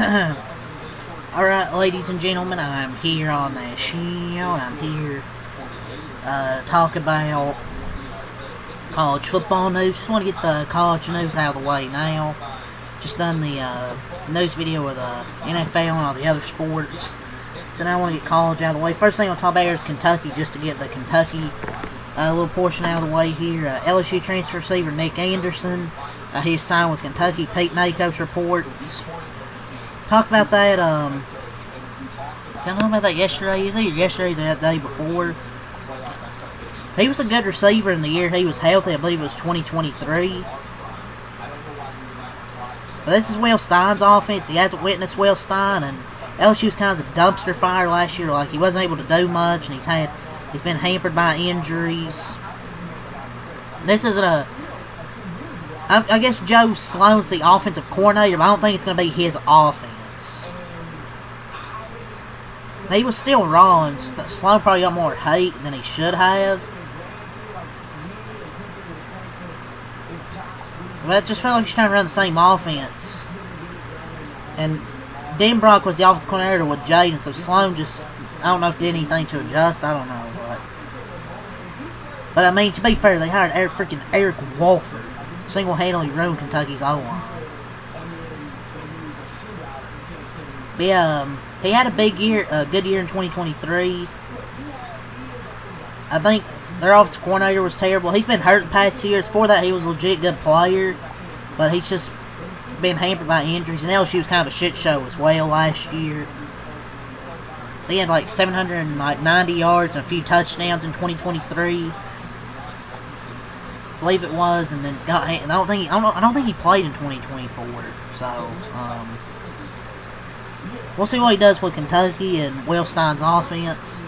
Alright, ladies and gentlemen, I'm here on the show. I'm here talk about college football news. Just want to get the college news out of the way now. Just done the news video with the NFL and all the other sports. So now I want to get college out of the way. First thing I'll talk about here is Kentucky, just to get the Kentucky little portion out of the way here. LSU transfer receiver Nick Anderson. He signed with Kentucky. Pete Nakos reports. Talked about that, did I know about that yesterday? Is it yesterday or that day before? He was a good receiver in the year he was healthy. I believe it was 2023. But this is Will Stein's offense. He hasn't witnessed Will Stein, and LSU was kind of a dumpster fire last year. Like, he wasn't able to do much, and he's been hampered by injuries. This isn't a... I guess Joe Sloan's the offensive coordinator, but I don't think it's going to be his offense. He was still raw, and Sloan probably got more hate than he should have. But I just felt like he's trying to run the same offense. And Denbrock was the offensive coordinator with Jaden, so Sloan just, I don't know if he did anything to adjust, I don't know. But I mean, to be fair, they hired Eric Walford. Single-handedly ruined Kentucky's O-line. He had a good year in 2023. I think their offensive coordinator was terrible. He's been hurt the past 2 years. Before that, he was a legit good player, but he's just been hampered by injuries. And LSU was kind of a shit show as well last year. He had like 790 yards and a few touchdowns in 2023. I believe it was, and then I don't think he played in 2024. So we'll see what he does with Kentucky and Will Stein's offense.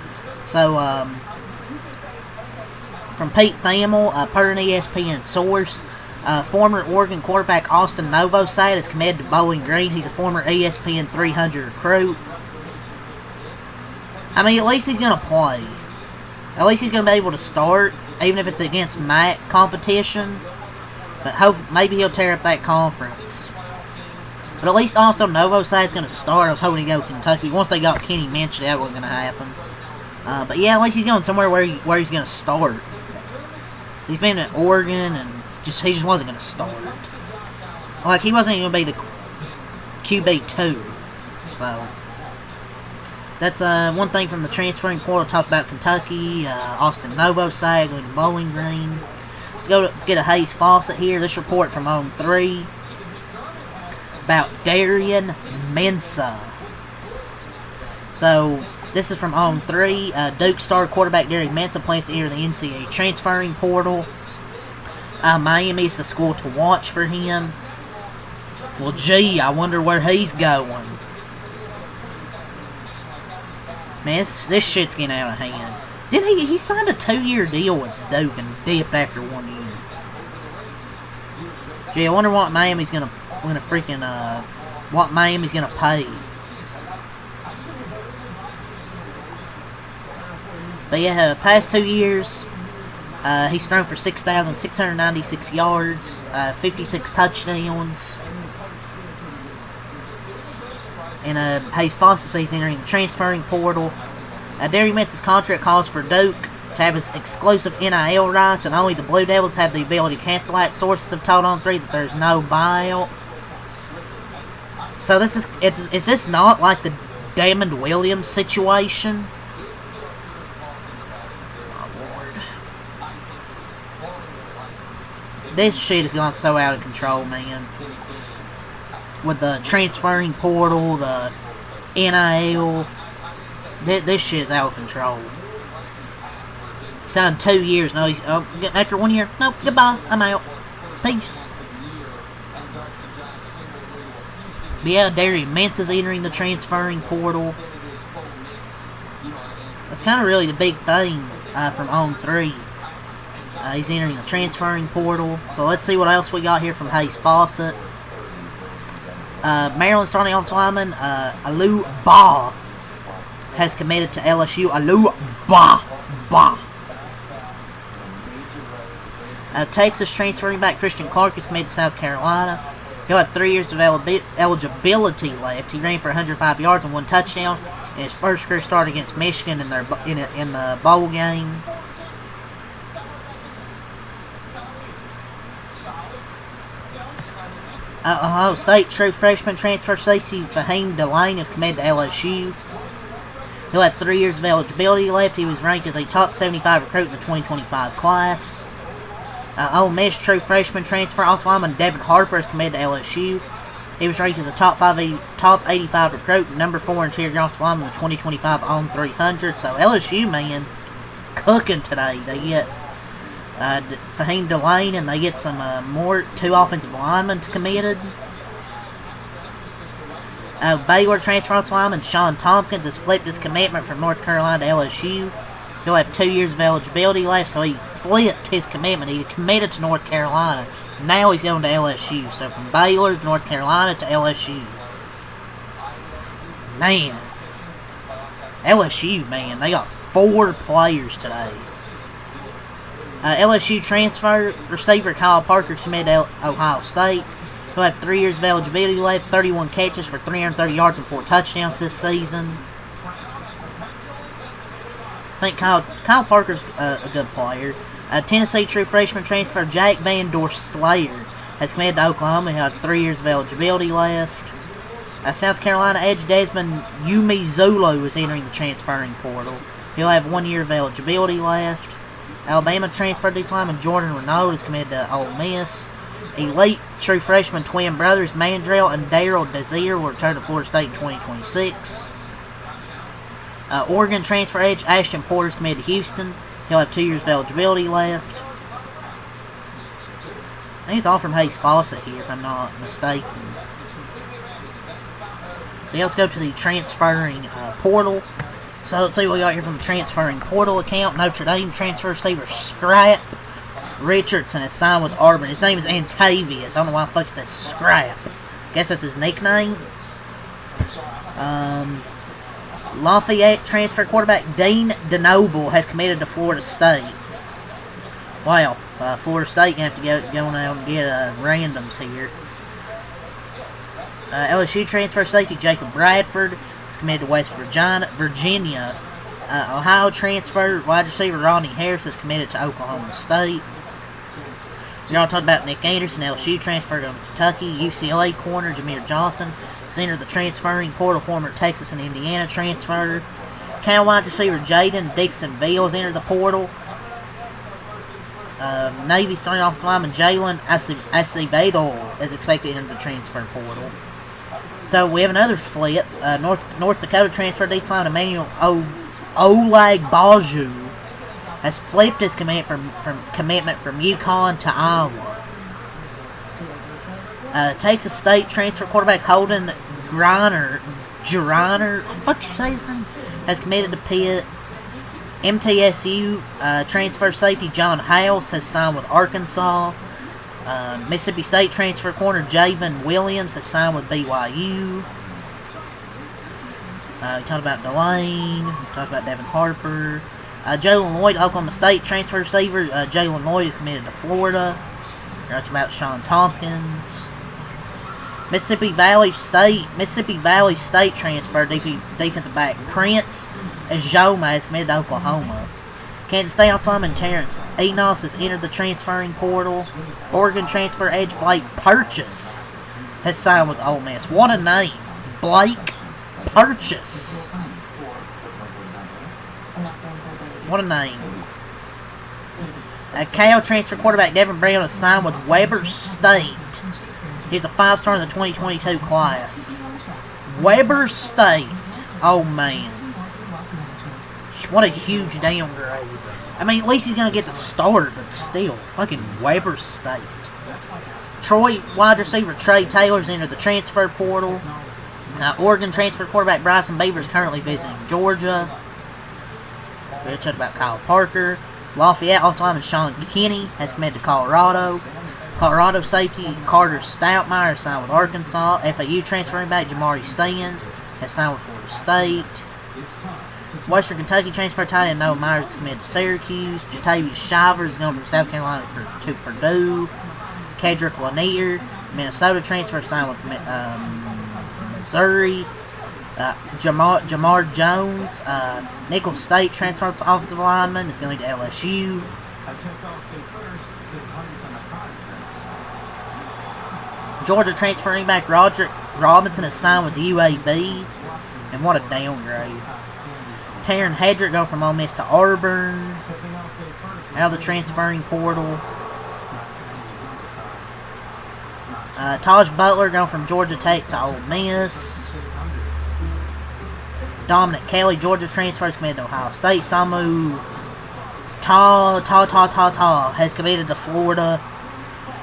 So from Pete Thamel, per an ESPN source, former Oregon quarterback Austin Novosad is committed to Bowling Green. He's a former ESPN 300 recruit. I mean, at least he's going to play. At least he's going to be able to start, even if it's against MAC competition. But maybe he'll tear up that conference. But at least Austin Novosad's going to start. I was hoping he'd go to Kentucky. Once they got Kenny Minchey, that wasn't going to happen. But yeah, at least he's going somewhere where he's going to start. He's been at Oregon, and he just wasn't going to start. Like, he wasn't even going to be the QB2. So that's one thing from the transferring portal. Talk about Kentucky, Austin Novosad going to Bowling Green. Let's get a Hayes Fawcett here. This report from On 3 about Darian Mensah. So this is from On 3. Duke star quarterback Darian Mensah plans to enter the NCAA transferring portal. Miami is the school to watch for him. Well, gee, I wonder where he's going. Man, this shit's getting out of hand. Didn't he signed a 2-year deal with Duke and dipped after 1 year. Gee, I wonder what Miami's gonna pay. But yeah, past 2 years, he's thrown for 6,696 yards, 56 touchdowns. And Hayes Fawcett says he's entering the transferring portal. Darian Mensah's contract calls for Duke to have his exclusive NIL rights, and only the Blue Devils have the ability to cancel out. Sources have told On 3 that there's no buyout. So is this not like the Damon Williams situation? Oh, Lord. This shit has gone so out of control, man. With the transferring portal, the NIL, this shit is out of control. Signed 2 years. No, he's after 1 year. Nope, goodbye. I'm out. Peace. But yeah, Darian Mensah's entering the transferring portal. That's kind of really the big thing from On 3. He's entering the transferring portal. So let's see what else we got here from Hayes Fawcett. Maryland starting offensive lineman Alou Ba has committed to LSU. Alou Ba. Texas transferring back Christian Clark is committed to South Carolina. He'll have 3 years of eligibility left. He ran for 105 yards and 1 touchdown in his first career start against Michigan in the bowl game. Ohio State true freshman transfer safety Fahim Delane is committed to LSU. He'll have 3 years of eligibility left. He was ranked as a top 75 recruit in the 2025 class. Ole Miss true freshman transfer offensive lineman Devin Harper is committed to LSU. He was ranked as a top 85 recruit, number 4 interior offensive lineman in the 2025 on 300. So LSU, man, cooking today. They get Fahim Delane, and they get some 2 offensive linemen committed. Baylor transfer lineman Sean Tompkins has flipped his commitment from North Carolina to LSU. He'll have 2 years of eligibility left, so he flipped his commitment. He committed to North Carolina. Now he's going to LSU. So from Baylor to North Carolina to LSU. Man. LSU, man. They got 4 players today. LSU transfer receiver Kyle Parker committed to Ohio State. He'll have 3 years of eligibility left, 31 catches for 330 yards and 4 touchdowns this season. I think Kyle Parker's a good player. Tennessee true freshman transfer Jack Van Slayer has committed to Oklahoma. He'll have 3 years of eligibility left. South Carolina edge Desmond Umeozulu is entering the transferring portal. He'll have 1 year of eligibility left. Alabama transfer D lineman Jordan Renaud is committed to Ole Miss. Elite true freshman twin brothers Mandrell and Daryl Desir will return to Florida State in 2026. Oregon transfer edge Ashton Porter is committed to Houston. He'll have 2 years of eligibility left. I think it's all from Hayes Fawcett here, if I'm not mistaken. So yeah, let's go to the transferring portal. So let's see what we got here from the transferring portal account. Notre Dame transfer receiver Scrap Richardson has signed with Auburn. His name is Antavius. I don't know why the fuck it says Scrap. Guess that's his nickname. Lafayette transfer quarterback Dean DeNoble has committed to Florida State. Wow, Florida State going to have to go out and get randoms here. LSU transfer safety Jacob Bradford is committed to West Virginia. Ohio transfer wide receiver Ronnie Harris is committed to Oklahoma State. We all talked about Nick Anderson, LSU transfer to Kentucky. UCLA corner Jameer Johnson has entered the transferring portal. Former Texas and Indiana transfer. Cal wide receiver Jaden Dixon-Ville has entered the portal. Navy starting off the lineman Jalen Acevedo is expected to enter the transfer portal. So we have another flip. North Dakota transfer D lineman Emmanuel Olag Baju has flipped his commitment from UConn to Iowa. Texas State transfer quarterback Holden Griner, what you say his name? Has committed to Pitt. MTSU transfer safety John House has signed with Arkansas. Mississippi State transfer corner Javen Williams has signed with BYU. We talked about Delane. We talked about Devin Harper. Jalen Lloyd, Oklahoma State transfer receiver. Jalen Lloyd is committed to Florida. We talked about Sean Tompkins. Mississippi Valley State transfer defensive back Prince Ejoma is committed to Oklahoma. Kansas State offensive lineman Terrence Enos has entered the transferring portal. Oregon transfer edge Blake Purchase has signed with Ole Miss. What a name. Blake Purchase. What a name. Cal transfer quarterback Devin Brown has signed with Weber State. He's a 5-star in the 2022 class. Weber State. Oh, man. What a huge downgrade. I mean, at least he's going to get the start, but still. Fucking Weber State. Troy wide receiver Trey Taylor's entered the transfer portal. Oregon transfer quarterback Bryson Beaver is currently visiting Georgia. We talked about Kyle Parker. Lafayette offensive lineman Sean Kinney has committed to Colorado. Colorado safety Carter Stoutmeyer has signed with Arkansas. FAU transferring back Jamari Sands has signed with Florida State. Western Kentucky transfer tight end Noah Myers is committed to Syracuse. Jatavius Shivers is going from South Carolina to Purdue. Kedrick Lanier Minnesota transfer signed with Missouri. Jamar Jones, Nicholls State transfer offensive lineman, is going to LSU. Georgia transferring back Roderick Robinson is signed with the UAB, and what a downgrade. Taryn Hedrick going from Ole Miss to Auburn, out of the transferring portal. Taj Butler going from Georgia Tech to Ole Miss. Dominic Kelly, Georgia transfer, is committed to Ohio State. Samu has committed to Florida.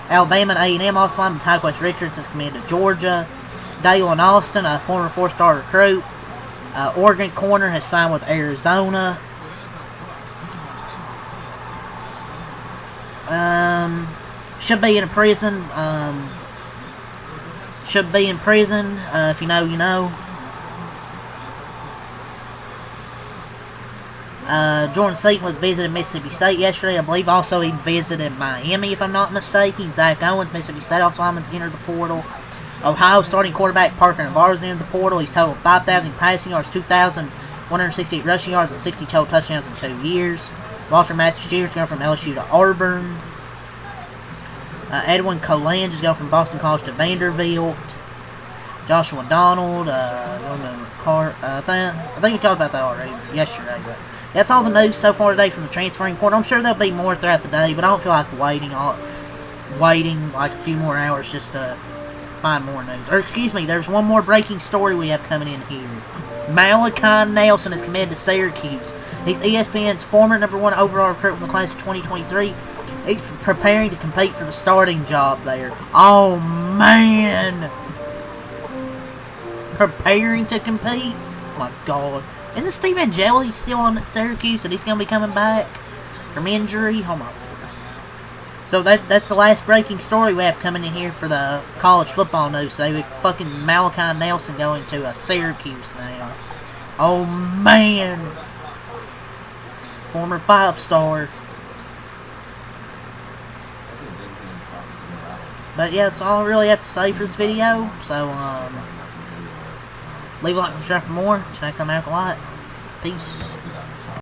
Alabama and A&M offensive lineman Tyquest Richards is committed to Georgia. Dalen Austin, a former 4-star recruit. Oregon corner has signed with Arizona. Should be in prison. Should be in prison. If you know, you know. Jordan Seaton visited Mississippi State yesterday. I believe also he visited Miami, if I'm not mistaken. Zach Owens, Mississippi State offensive lineman, entered the portal. Ohio starting quarterback Parker Navarro's entered the portal. He's totaled 5,000 passing yards, 2,168 rushing yards, and 60 total touchdowns in 2 years. Walter Matthews Jr. is going from LSU to Auburn. Edwin Colange is going from Boston College to Vanderbilt. Joshua Donald, I think we talked about that already yesterday, but that's all the news so far today from the transferring portal. I'm sure there'll be more throughout the day, but I don't feel like waiting like a few more hours just to find more news. Or excuse me, there's one more breaking story we have coming in here. Malachi Nelson is committed to Syracuse. He's ESPN's former #1 overall recruit from the class of 2023. He's preparing to compete for the starting job there. Oh man! Preparing to compete? Oh my god. Isn't Steve Angeli still on at Syracuse and he's going to be coming back from injury? Oh my lord. So that's the last breaking story we have coming in here for the college football news today. With fucking Malachi Nelson going to a Syracuse now. Oh man. Former 5-star. But yeah, that's all I really have to say for this video. So, leave a like and subscribe for more. Until next time, I have a lot. Peace.